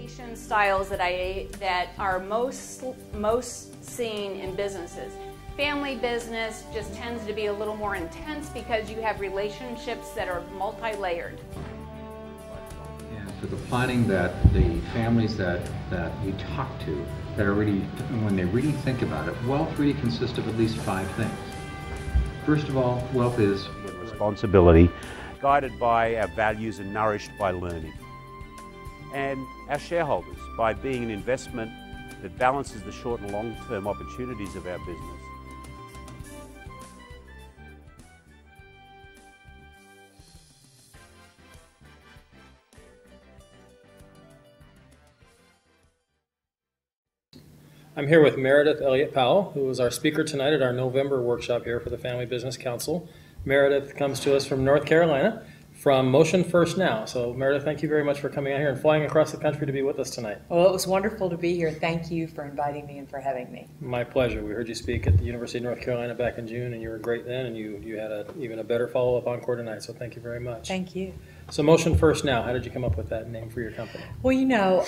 communication styles that are most seen in businesses. Family business just tends to be a little more intense because you have relationships that are multi-layered. And for the planning that the families that you talk to, that are really, when they really think about it, wealth really consists of at least 5 things. First of all, wealth is responsibility, guided by our values and nourished by learning. And our shareholders, by being an investment that balances the short and long-term opportunities of our business. I'm here with Meredith Powell, who is our speaker tonight at our November workshop here for the Family Business Council. Meredith comes to us from North Carolina, from Motion First Now. So Meredith, thank you very much for coming out here and flying across the country to be with us tonight. Well, it was wonderful to be here. Thank you for inviting me and for having me. My pleasure. We heard you speak at the University of North Carolina back in June, and you were great then, and you had even a better follow-up encore tonight, so thank you very much. Thank you. So Motion First Now, how did you come up with that name for your company? Well, you know,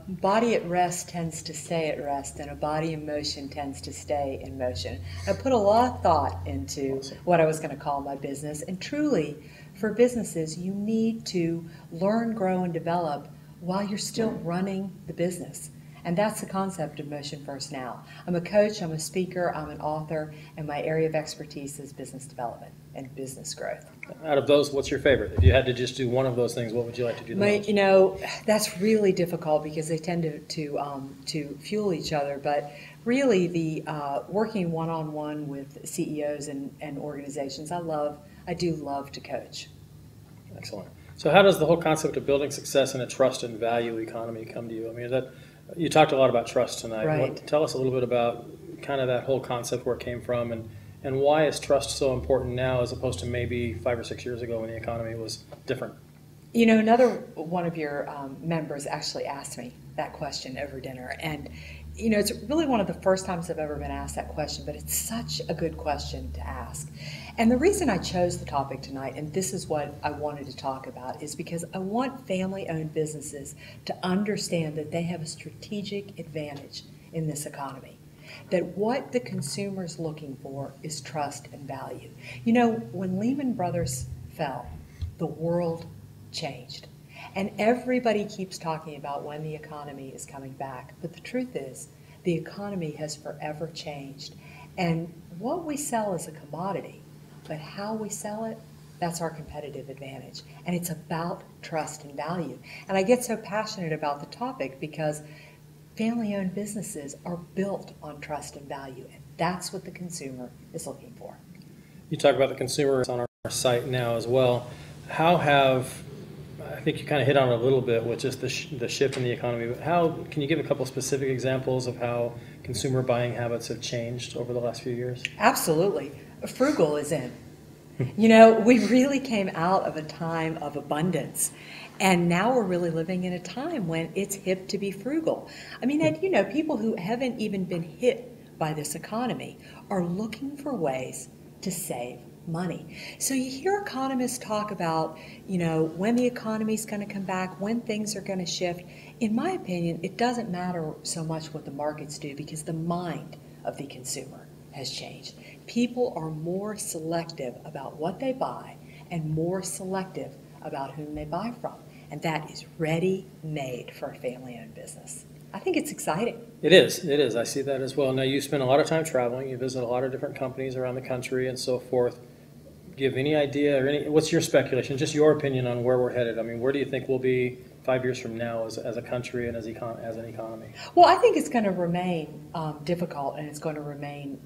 body at rest tends to stay at rest, and a body in motion tends to stay in motion. I put a lot of thought into what I was going to call my business, and truly, for businesses, you need to learn, grow, and develop while you're still running the business. And that's the concept of Motion First Now. I'm a coach, I'm a speaker, I'm an author, and my area of expertise is business development and business growth. Out of those, what's your favorite? If you had to just do one of those things, what would you like to do the most? You know, that's really difficult because they tend to fuel each other. But really, the working one-on-one with CEOs and organizations, I do love to coach. Excellent. So how does the whole concept of building success in a trust and value economy come to you? I mean, you talked a lot about trust tonight. Right. Tell us a little bit about kind of that whole concept, where it came from, and why is trust so important now as opposed to maybe 5 or 6 years ago when the economy was different? You know, another one of your members actually asked me that question over dinner, and you know, it's really one of the first times I've ever been asked that question, but it's such a good question to ask. And the reason I chose the topic tonight, and this is what I wanted to talk about, is because I want family-owned businesses to understand that they have a strategic advantage in this economy. That what the consumer's looking for is trust and value. You know, when Lehman Brothers fell, the world changed. And everybody keeps talking about when the economy is coming back. But the truth is, the economy has forever changed. And what we sell is a commodity, but how we sell it, that's our competitive advantage. And it's about trust and value. And I get so passionate about the topic because family-owned businesses are built on trust and value. And that's what the consumer is looking for. You talk about the consumer on our site now as well. How have, I think you kind of hit on it a little bit with just the shift in the economy, but how, can you give a couple specific examples of how consumer buying habits have changed over the last few years? Absolutely. Frugal is in. You know, we really came out of a time of abundance, and now we're really living in a time when it's hip to be frugal. I mean, and, you know, people who haven't even been hit by this economy are looking for ways to save money. So you hear economists talk about, you know, when the economy is going to come back, when things are going to shift. In my opinion, it doesn't matter so much what the markets do because the mind of the consumer has changed. People are more selective about what they buy and more selective about whom they buy from. And that is ready-made for a family-owned business. I think it's exciting. It is. It is. I see that as well. Now, you spend a lot of time traveling. You visit a lot of different companies around the country and so forth. Do you have any idea or what's your speculation, just your opinion on where we're headed? I mean, where do you think we'll be 5 years from now as a country and as an economy? Well, I think it's going to remain difficult and it's going to remain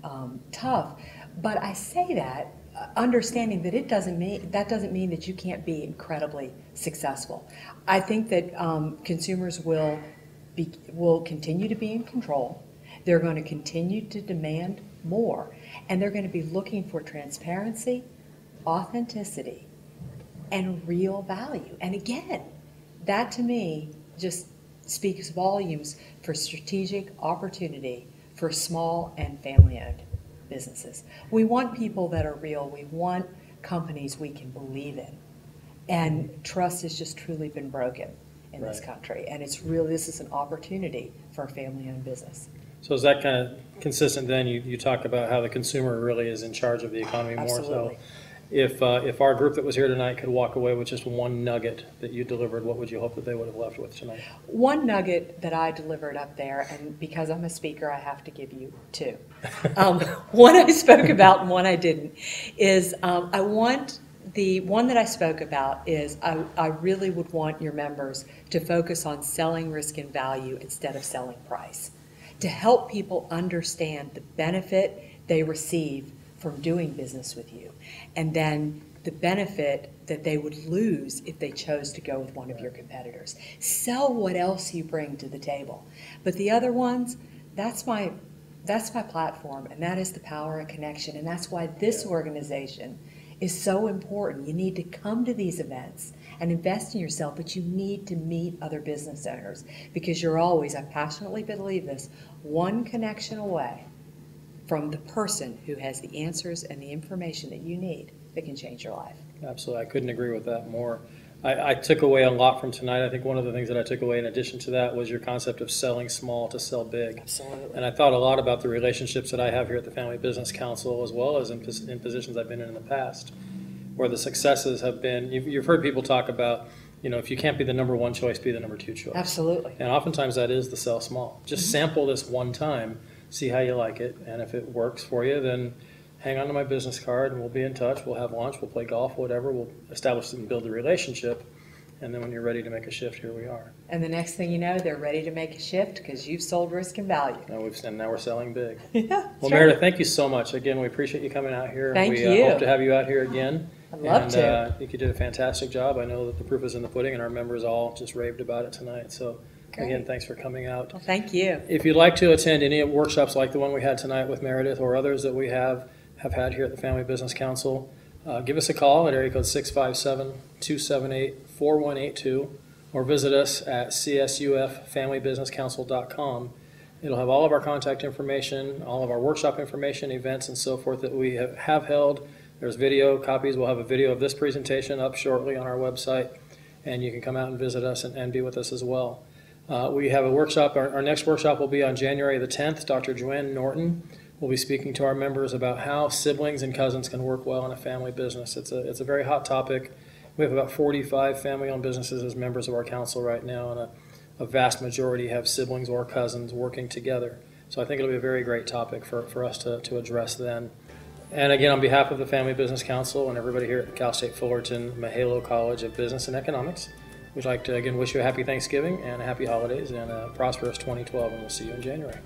tough. But I say that understanding that that doesn't mean that you can't be incredibly successful. I think that consumers will continue to be in control. They're going to continue to demand more, and they're going to be looking for transparency, authenticity, and real value. And again, that to me just speaks volumes for strategic opportunity for small and family-owned businesses. We want people that are real. We want companies we can believe in. And trust has just truly been broken in this Right. country. And it's really, this is an opportunity for a family-owned business. So is that kind of consistent then? You talk about how the consumer really is in charge of the economy more. Absolutely. So if our group that was here tonight could walk away with just one nugget that you delivered, what would you hope that they would have left with tonight? One nugget that I delivered up there, and because I'm a speaker, I have to give you two. One I spoke about and one I didn't, is the one that I spoke about is I really would want your members to focus on selling risk and value instead of selling price, to help people understand the benefit they receive from doing business with you, and then the benefit that they would lose if they chose to go with one of your competitors. Sell what else you bring to the table. But the other ones, that's my platform, and that is the power of connection, and that's why this organization is so important. You need to come to these events and invest in yourself, but you need to meet other business owners, because you're always, I passionately believe this, one connection away from the person who has the answers and the information that you need that can change your life. Absolutely. I couldn't agree with that more. I took away a lot from tonight. I think one of the things that I took away in addition to that was your concept of selling small to sell big. Absolutely. And I thought a lot about the relationships that I have here at the Family Business Council, as well as in positions I've been in the past, where the successes have been, you've heard people talk about, if you can't be the number one choice, be the number two choice. Absolutely. And oftentimes that is the sell small. Just sample this one time, see how you like it, and if it works for you, then hang on to my business card and we'll be in touch. We'll have lunch, we'll play golf, whatever. We'll establish and build a relationship, and then when you're ready to make a shift, here we are. And the next thing you know, they're ready to make a shift because you've sold risk and value. Now we're selling big. Yeah, Well, Meredith, thank you so much. Again, we appreciate you coming out here. Thank we you. hope to have you out here again. I'd love to. I think you did a fantastic job. I know that the proof is in the pudding, and our members all just raved about it tonight. So, Great. Again, thanks for coming out. Well, thank you. If you'd like to attend any workshops like the one we had tonight with Meredith, or others that we have had here at the Family Business Council, give us a call at area code 657-278-4182, or visit us at csufamilybusinesscouncil.com. It'll have all of our contact information, all of our workshop information, events, and so forth that we have held. There's video copies. We'll have a video of this presentation up shortly on our website, and you can come out and visit us and be with us as well. We have a workshop. Our next workshop will be on January the 10th. Dr. Joanne Norton will be speaking to our members about how siblings and cousins can work well in a family business. It's a very hot topic. We have about 45 family-owned businesses as members of our council right now, and a vast majority have siblings or cousins working together. So I think it'll be a very great topic for us to address then. And again, on behalf of the Family Business Council and everybody here at Cal State Fullerton Mahalo College of Business and Economics, we'd like to again wish you a happy Thanksgiving and a happy holidays and a prosperous 2012, and we'll see you in January.